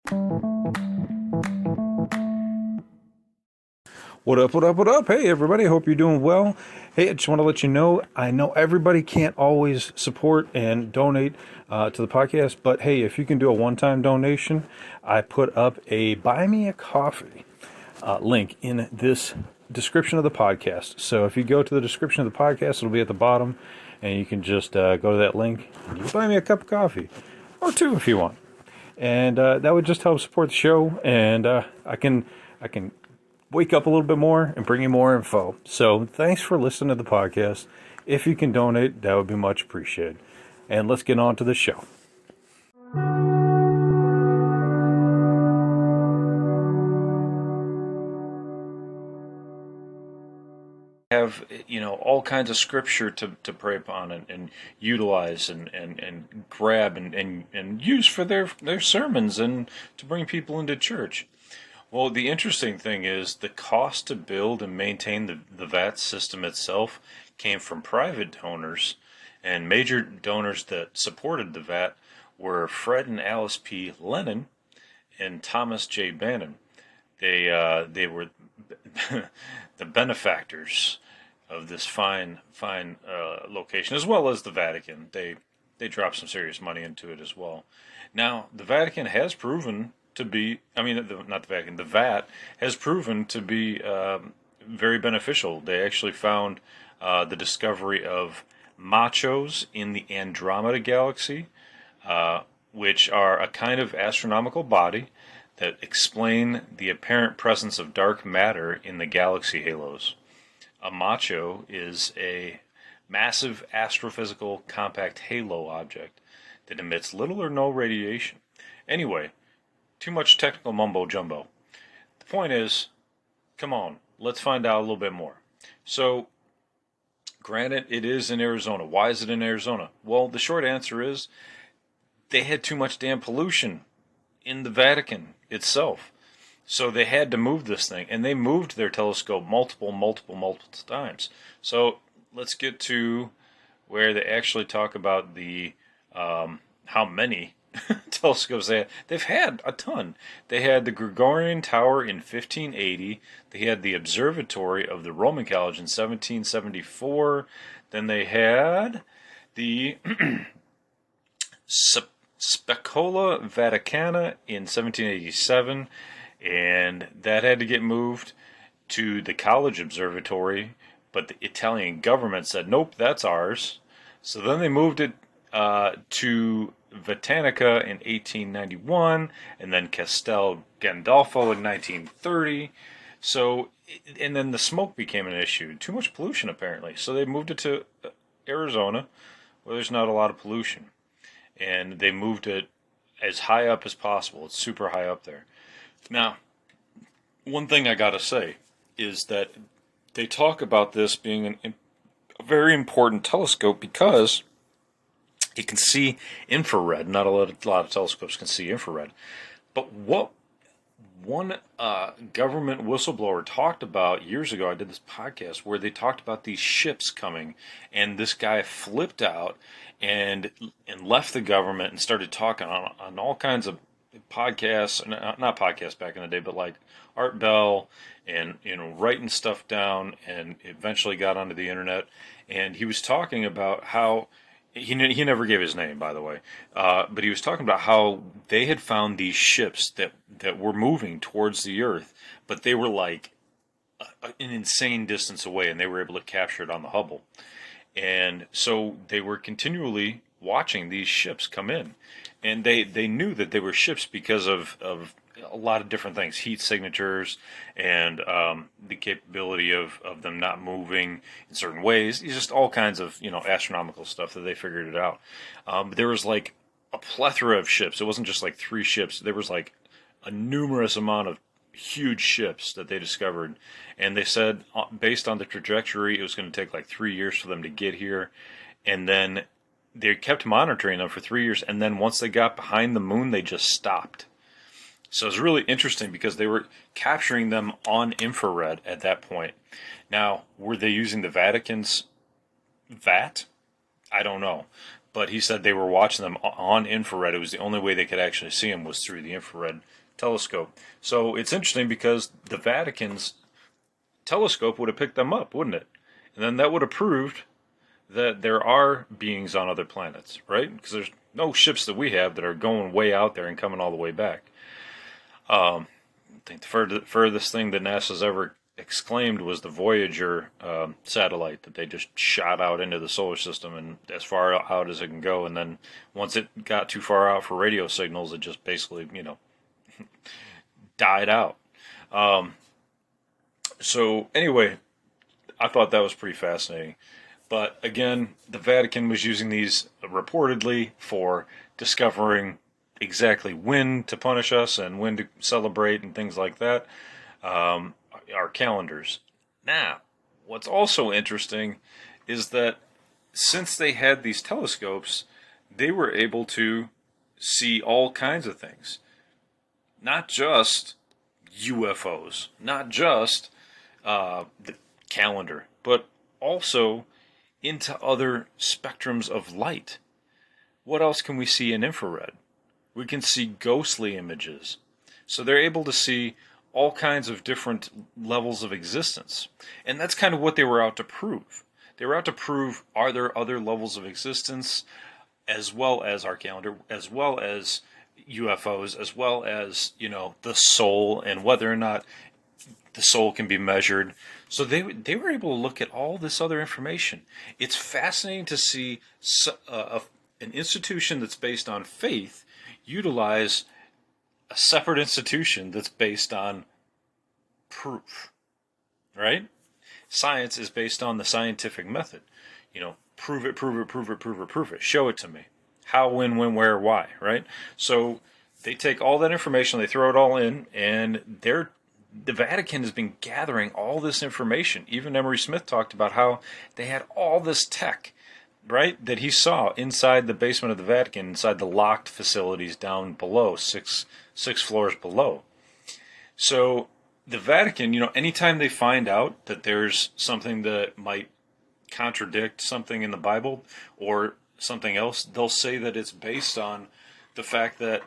What up, what up, what up? Hey, everybody, hope you're doing well. Hey, I just want to let you know, I know everybody can't always support and donate to the podcast, but hey, if you can do a one-time donation, I put up a Buy Me a Coffee link in this description of the podcast. So if you go to the description of the podcast, it'll be at the bottom, and you can just go to that link, and you can buy me a cup of coffee, or two if you want. And that would just help support the show, and I can wake up a little bit more and bring you more info. So thanks for listening to the podcast. If you can donate, that would be much appreciated. And let's get on to the show. Have all kinds of scripture to pray upon and utilize and grab and use for their sermons and to bring people into church. Well, the interesting thing is the cost to build and maintain the VAT system itself came from private donors, and major donors that supported the VAT were Fred and Alice P. Lennon and Thomas J. Bannon. They were the benefactors of this fine location, as well as the Vatican. They dropped some serious money into it as well. Now, the Vatican has proven to be, not the Vatican, the VAT has proven to be very beneficial. They actually found the discovery of machos in the Andromeda galaxy, which are a kind of astronomical body that explain the apparent presence of dark matter in the galaxy halos. A macho is a massive astrophysical compact halo object that emits little or no radiation. Anyway, too much technical mumbo jumbo. The point is, come on, let's find out a little bit more. So, granted, it is in Arizona. Why is it in Arizona? Well, the short answer is they had too much damn pollution in the Vatican itself. So they had to move this thing, and they moved their telescope multiple times. So let's get to where they actually talk about the how many telescopes they had. They've had a ton. They had the Gregorian Tower in 1580. They had the Observatory of the Roman College in 1774. Then they had the Specola Vaticana in 1787, and that had to get moved to the College Observatory, but the Italian government said, nope, that's ours. So then they moved it to Vatanica in 1891, and then Castel Gandolfo in 1930. So, and then the smoke became an issue. Too much pollution, apparently. So they moved it to Arizona, where there's not a lot of pollution. And they moved it as high up as possible. It's super high up there. Now, one thing I gotta say is that they talk about this being a very important telescope because it can see infrared. Not a lot of telescopes can see infrared. But what one government whistleblower talked about years ago, I did this podcast where they talked about these ships coming, and this guy flipped out and left the government and started talking on all kinds of podcasts, not podcasts back in the day, but like Art Bell, and writing stuff down, and eventually got onto the internet. And he was talking about how he never gave his name, by the way, but he was talking about how they had found these ships that were moving towards the Earth, but they were like an insane distance away, and they were able to capture it on the Hubble. And so they were continually watching these ships come in. And they knew that they were ships because of a lot of different things, heat signatures, and the capability of them not moving in certain ways. It's just all kinds of astronomical stuff that they figured it out. But there was like a plethora of ships. It wasn't just like 3 ships. There was like a numerous amount of huge ships that they discovered, and they said based on the trajectory it was going to take like 3 years for them to get here, and then they kept monitoring them for 3 years, and then once they got behind the moon they just stopped. So it's really interesting because they were capturing them on infrared at that point. Now, were they using the Vatican's VAT? I don't know. but he said they were watching them on infrared. It was the only way they could actually see them was through the infrared telescope. So it's interesting because the Vatican's telescope would have picked them up, wouldn't it? And then that would have proved that there are beings on other planets, right? Because there's no ships that we have that are going way out there and coming all the way back. I think the furthest thing that NASA's ever exclaimed was the Voyager satellite that they just shot out into the solar system and as far out as it can go. And then once it got too far out for radio signals, it just basically, died out. So anyway, I thought that was pretty fascinating. But again, the Vatican was using these reportedly for discovering exactly when to punish us and when to celebrate and things like that. Our calendars. Now, what's also interesting is that since they had these telescopes, they were able to see all kinds of things. Not just UFOs, not just the calendar, but also into other spectrums of light. What else can we see in infrared? We can see ghostly images. So they're able to see all kinds of different levels of existence. And that's kind of what they were out to prove. They were out to prove, are there other levels of existence, as well as our calendar, as well as UFOs, as well as, the soul, and whether or not the soul can be measured. So they were able to look at all this other information. It's fascinating to see an institution that's based on faith utilize a separate institution that's based on proof, right? Science is based on the scientific method. Prove it, prove it, prove it, prove it, prove it. Show it to me. How, when, where, why, right? So they take all that information, they throw it all in, and the Vatican has been gathering all this information. Even Emery Smith talked about how they had all this tech, right, that he saw inside the basement of the Vatican, inside the locked facilities down below, six floors below. So the Vatican, anytime they find out that there's something that might contradict something in the Bible or something else, they'll say that it's based on the fact that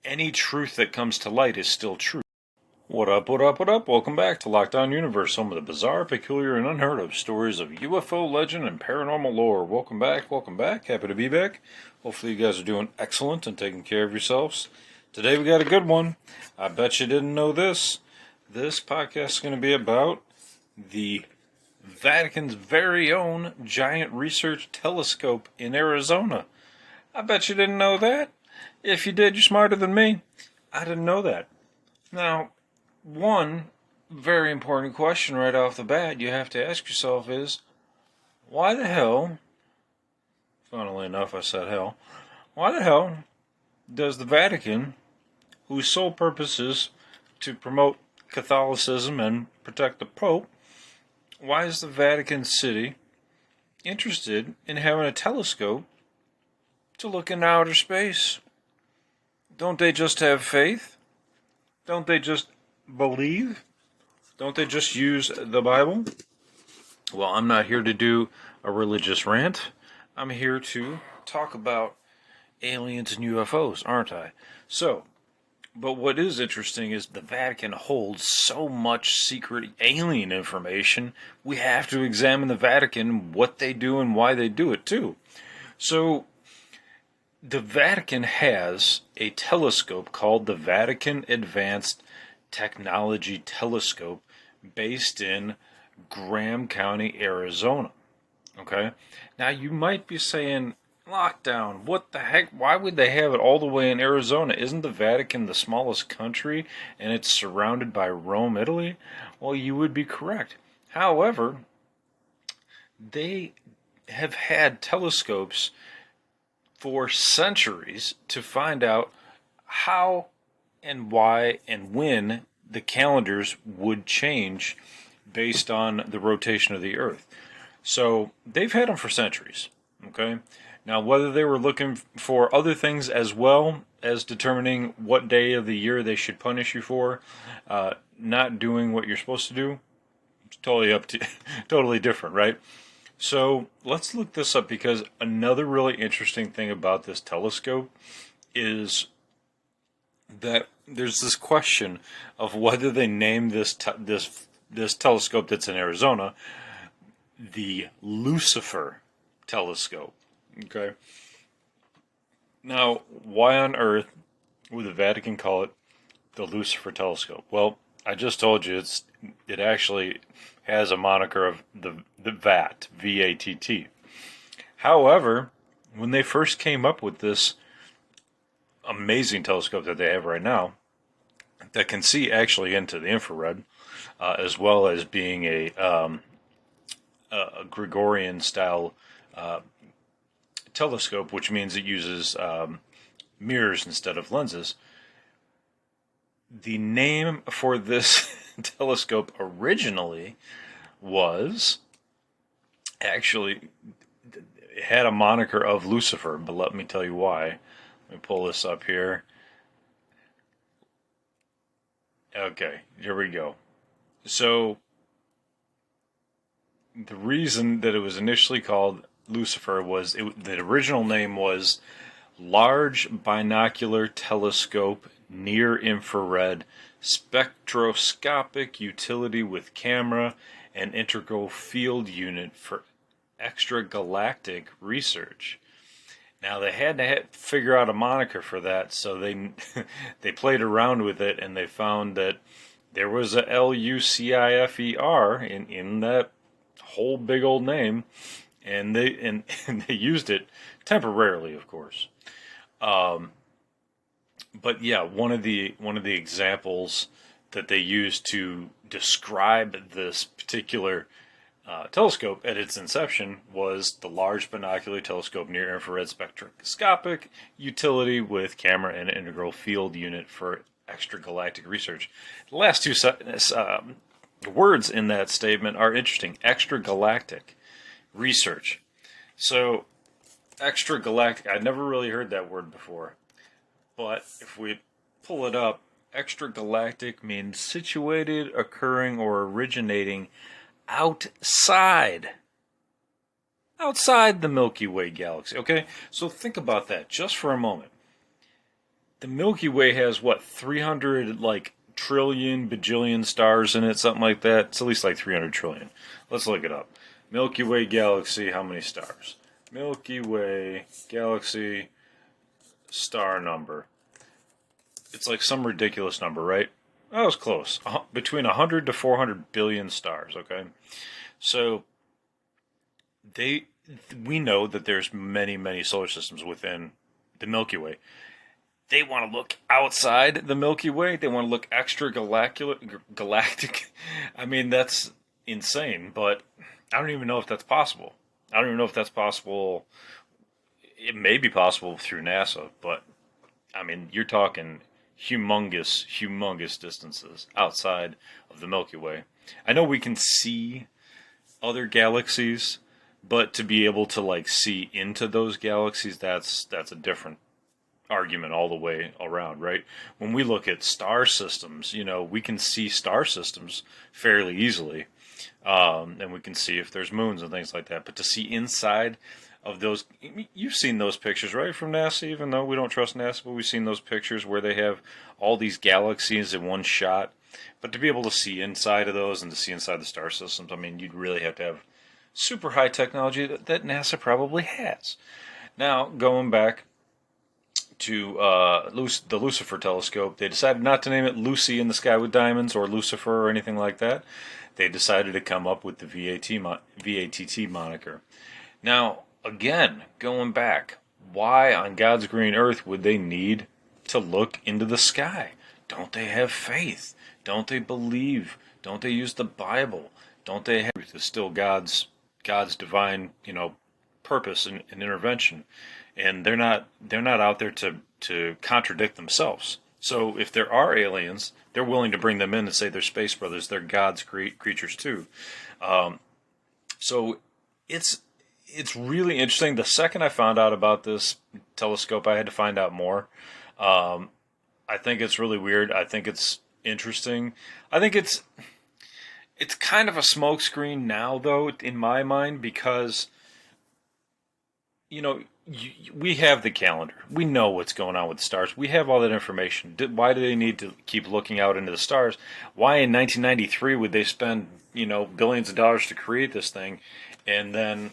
any truth that comes to light is still true. What up, what up, what up? Welcome back to Lockdown Universe, home of the bizarre, peculiar, and unheard of stories of UFO legend and paranormal lore. Welcome back, welcome back. Happy to be back. Hopefully you guys are doing excellent and taking care of yourselves. Today we got a good one. I bet you didn't know this. This podcast is going to be about the Vatican's very own giant research telescope in Arizona. I bet you didn't know that. If you did, you're smarter than me. I didn't know that. Now, one very important question right off the bat you have to ask yourself is, why the hell, funnily enough I said hell, why the hell does the Vatican, whose sole purpose is to promote Catholicism and protect the Pope, why is the Vatican City interested in having a telescope to look into outer space? Don't they just have faith? Don't they just believe? Don't they just use the Bible? Well, I'm not here to do a religious rant. I'm here to talk about aliens and UFOs, aren't I? But what is interesting is the Vatican holds so much secret alien information, we have to examine the Vatican, what they do and why they do it too. So, the Vatican has a telescope called the Vatican Advanced Technology Telescope based in Graham County, Arizona. Okay? Now you might be saying, Lockdown, what the heck? Why would they have it all the way in Arizona? Isn't the Vatican the smallest country and it's surrounded by Rome, Italy? Well, you would be correct. However, they have had telescopes for centuries to find out how and why and when the calendars would change based on the rotation of the Earth. So they've had them for centuries, okay? Now, whether they were looking for other things as well as determining what day of the year they should punish you for not doing what you're supposed to do, it's totally up to, totally different, right? So let's look this up because another really interesting thing about this telescope is that there's this question of whether they name this telescope that's in Arizona the Lucifer Telescope. Okay. Now, why on earth would the Vatican call it the Lucifer Telescope? Well, I just told you it actually has a moniker of the VAT, VATT. However, when they first came up with this amazing telescope that they have right now, that can see actually into the infrared, as well as being a Gregorian style telescope, which means it uses mirrors instead of lenses. The name for this telescope originally was actually, it had a moniker of Lucifer, but let me tell you why. Let me pull this up here. Okay, here we go. So, the reason that it was initially called Lucifer was the original name was Large Binocular Telescope Near Infrared Spectroscopic Utility with Camera and Integral Field Unit for Extragalactic Research. Now they had to figure out a moniker for that, so they they played around with it and they found that there was a Lucifer in that whole big old name, and and they used it temporarily, of course. But yeah, one of the examples that they used to describe this particular telescope at its inception was the Large Binocular Telescope Near Infrared Spectroscopic Utility with Camera and Integral Field Unit for Extragalactic Research. The last two words in that statement are interesting. Extragalactic Research. So, extragalactic, I'd never really heard that word before. But if we pull it up, extragalactic means situated, occurring, or originating outside the Milky Way galaxy. Okay, so think about that just for a moment. The Milky Way has what, 300 trillion bajillion stars in it, something like that. It's at least like 300 trillion. Let's look it up. Milky Way galaxy, how many stars? Milky Way galaxy star number. It's like some ridiculous number, right? That was close. Between 100 to 400 billion stars, okay? So we know that there's many, many solar systems within the Milky Way. They want to look outside the Milky Way. They want to look galactic. I mean, that's insane, but I don't even know if that's possible. I don't even know if that's possible. It may be possible through NASA, but I mean, you're talking humongous distances outside of the Milky Way. I know we can see other galaxies, but to be able to see into those galaxies, that's a different argument all the way around, right? When we look at star systems, we can see star systems fairly easily, and we can see if there's moons and things like that. But to see inside of those, you've seen those pictures, right, from NASA, even though we don't trust NASA, but we've seen those pictures where they have all these galaxies in one shot. But to be able to see inside of those and to see inside the star systems, I mean, you'd really have to have super high technology that NASA probably has. Now, going back to the Lucifer Telescope, they decided not to name it Lucy in the Sky with Diamonds or Lucifer or anything like that. They decided to come up with the VATT moniker. Now, again, going back, why on God's green earth would they need to look into the sky? Don't they have faith? Don't they believe? Don't they use the Bible? Don't they have it's still God's divine, purpose and intervention? And they're not out there to contradict themselves. So if there are aliens, they're willing to bring them in and say they're space brothers. They're God's creatures too. So it's really interesting. The second I found out about this telescope, I had to find out more. I think it's really weird. I think it's interesting. I think it's It's kind of a smokescreen now, though, in my mind, because we have the calendar. We know what's going on with the stars. We have all that information. Why do they need to keep looking out into the stars? Why in 1993 would they spend, billions of dollars to create this thing? And then,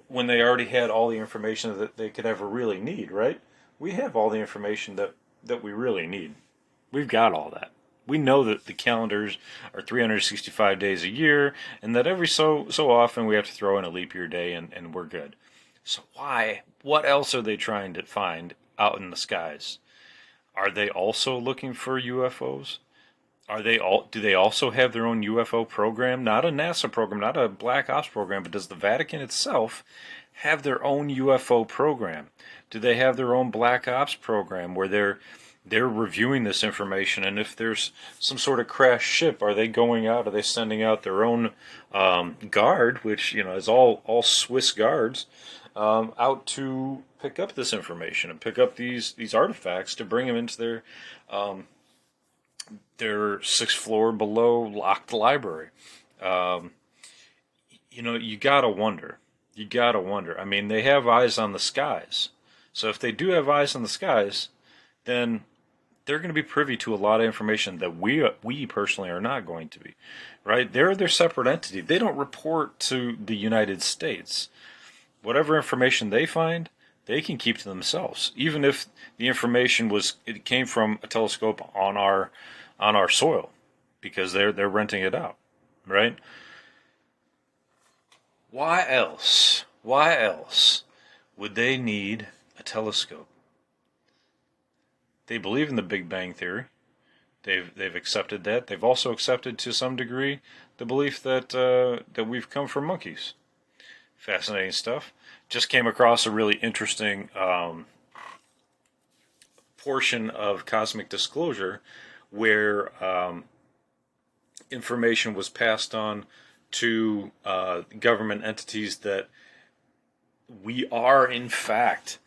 when they already had all the information that they could ever really need, right? We have all the information that we really need. We've got all that. We know that the calendars are 365 days a year, and that every so often we have to throw in a leap year day, and we're good. So why? What else are they trying to find out in the skies? Are they also looking for UFOs? Do they also have their own UFO program? Not a NASA program, not a Black Ops program, but does the Vatican itself have their own UFO program? Do they have their own Black Ops program where they're reviewing this information, and if there's some sort of crashed ship, are they going out? Are they sending out their own guard, which is all Swiss guards, out to pick up this information and pick up these artifacts to bring them into their sixth floor below locked library? You gotta wonder. You gotta wonder. I mean, they have eyes on the skies. So if they do have eyes on the skies, then they're going to be privy to a lot of information that we personally are not going to be, right? They're their separate entity. They don't report to the United States. Whatever information they find, they can keep to themselves, even if the information it came from a telescope on our soil, because they're renting it out, right? Why else? Why else would they need a telescope? They believe in the Big Bang Theory. They've accepted that. They've also accepted to some degree the belief that we've come from monkeys. Fascinating stuff. Just came across a really interesting portion of Cosmic Disclosure where information was passed on to government entities that we are in fact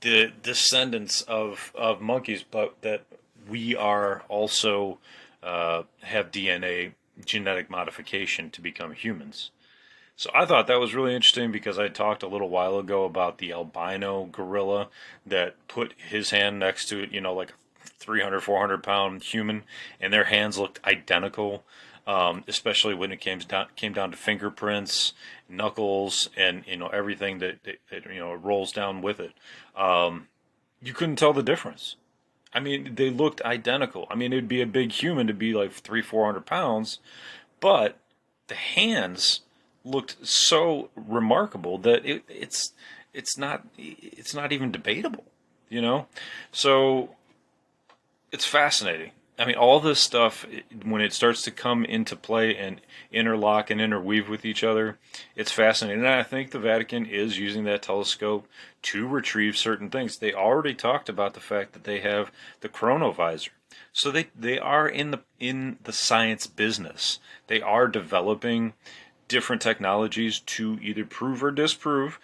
the descendants of monkeys, but that we are also have DNA genetic modification to become humans. So I thought that was really interesting because I talked a little while ago about the albino gorilla that put his hand next to it, like a 300, 400 pound human, and their hands looked identical, especially when it came down to fingerprints, knuckles, and everything that rolls down with it. You couldn't tell the difference. I mean, they looked identical. I mean, it'd be a big human to be like 300-400 pounds, but the hands looked so remarkable that it's not even debatable, So it's fascinating. I mean, all this stuff, when it starts to come into play and interlock and interweave with each other, it's fascinating. And I think the Vatican is using that telescope to retrieve certain things. They already talked about the fact that they have the chronovisor. So they are in the science business. They are developing different technologies to either prove or disprove,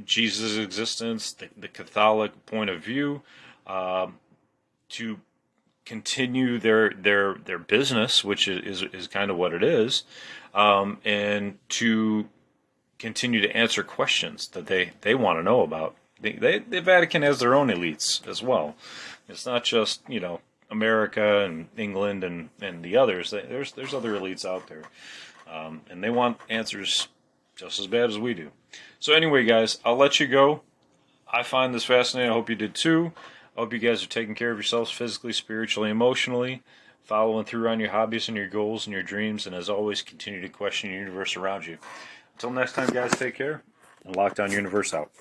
Jesus' existence, the Catholic point of view, to continue their business, which is kind of what it is, and to continue to answer questions that they want to know about. The Vatican has their own elites as well. It's not just America and England and the others. There's other elites out there. And they want answers just as bad as we do. So anyway, guys, I'll let you go. I find this fascinating. I hope you did too. I hope you guys are taking care of yourselves physically, spiritually, emotionally, following through on your hobbies and your goals and your dreams, and as always, continue to question the universe around you. Until next time, guys, take care, and Lockdown Universe out.